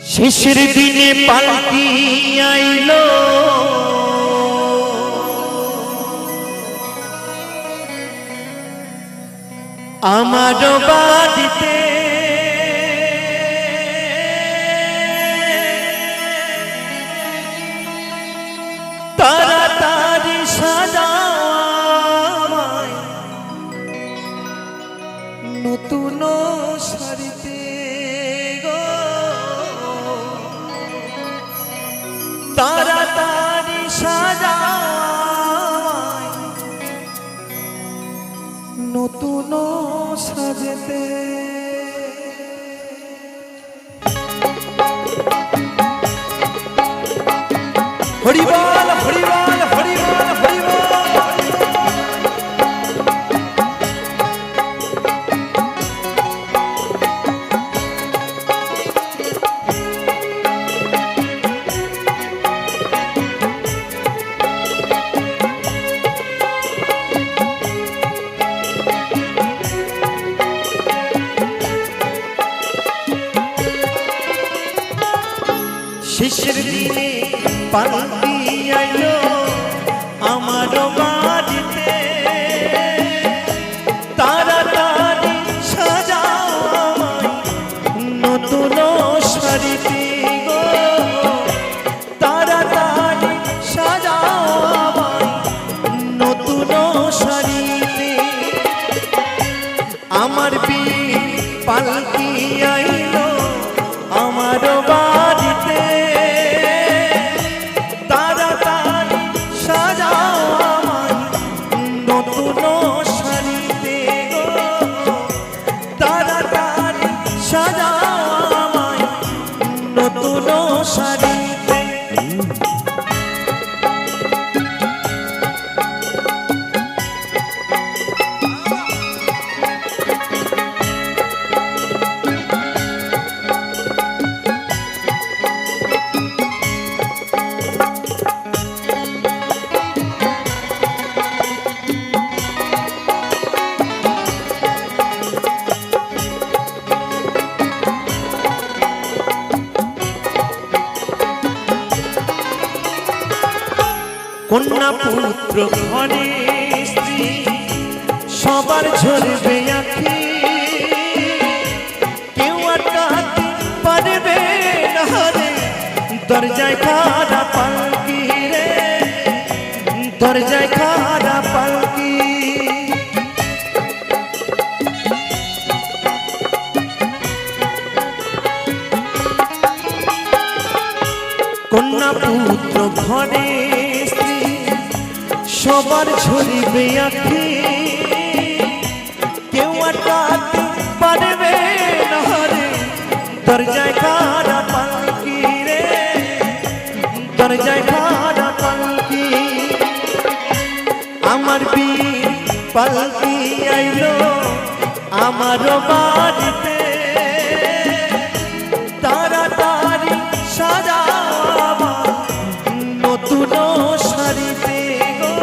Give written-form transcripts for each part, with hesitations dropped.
শেষের দিনে পালকি আইলো আমার বাড়িতে, তাড়াতাড়ি সাজায় নতুন শাড়িতে গো, তাড়াতাড়ি সাজায় নতুন সাজেতে। হরিবল হরিবল হরিবল হরিবল। শেষের দিনে পালকি আইলো আমার বাড়িতে, তাড়াতাড়ি সাজায় নতুন শাড়িতে গো, তাড়াতাড়ি সাজায় নতুন শাড়িতে। আমার বিয়ে পালকি আইলো আমার বাড়িতে, তাড়াতাড়ি সাজায় নতুন শাড়িতে গো, তাড়াতাড়ি সাজায় নতুন শাড়িতে। কন্যা পুত্র ঘরে স্ত্রী সবার ঝরবে আঁখি, কেউ আটকাতে পারবে না রে দরজায় খাড়া পালকি রে, দরজায় খাড়া পালকি। কন্যা পুত্র ঘরে সবার ঝরিবে আঁখি, কেউ আটকাতে পারবে না রে দরজায় খাড়া পালকি রে, দরজায় খাড়া পালকি। আমার বীর পালকি আইলো আমার বাড়িতে, তাড়াতাড়ি সাজায় নতুন শাড়িতে গো,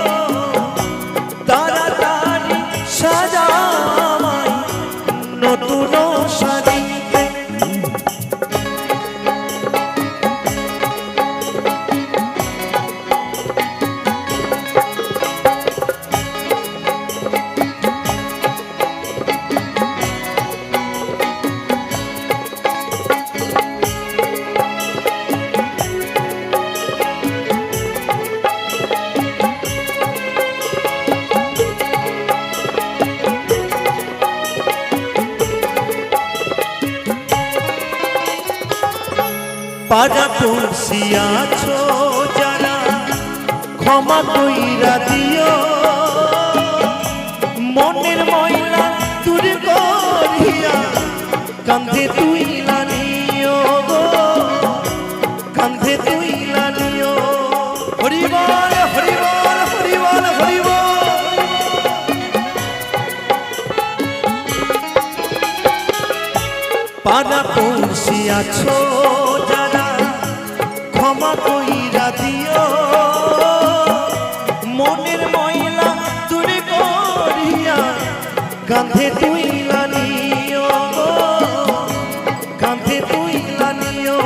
তাড়াতাড়ি সাজায় নতুন শাড়িতে। পাড়া পড়শি আছো যারা ক্ষমা কইরা দিও, মনের ময়লা দূর করিয়া কান্ধে তুইলা নিও গো, কান্ধে তুইলা নিও। হরিবল হরিবল হরিবল হরিবল। পাড়া পড়শি আছো যারা ক্ষমা কইরা দিও, মনের ময়লা দূর করিয়া কাঁধে তুইলা নিও, কাঁধে তুইলা নিও।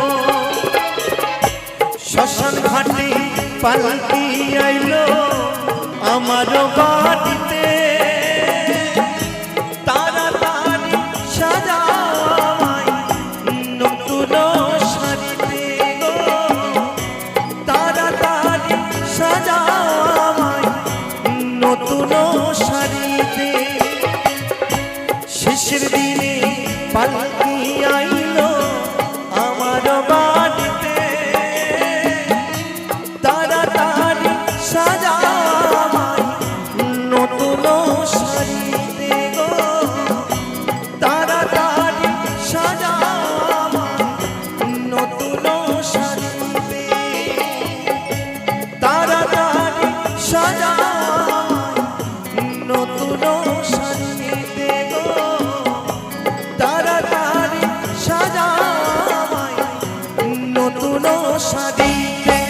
পালকি আইলো আমার বাড়িতে তাড়াতাড়ি সাজাও নতুন শাড়িতে গো তাড়াতাড়ি সাজাও নতুন শাড়িতে শেষের দিনে পালকি আইলো আমার বাড়িতে তাড়াতাড়ি সাজাও নতুন শাড়িতে গো তাড়াতাড়ি সাজাও নতুন শাড়িতে তাড়াতাড়ি সাজাও নতুন শাড়িতে গো তাড়াতাড়ি সাজাও নতুন শাড়িতে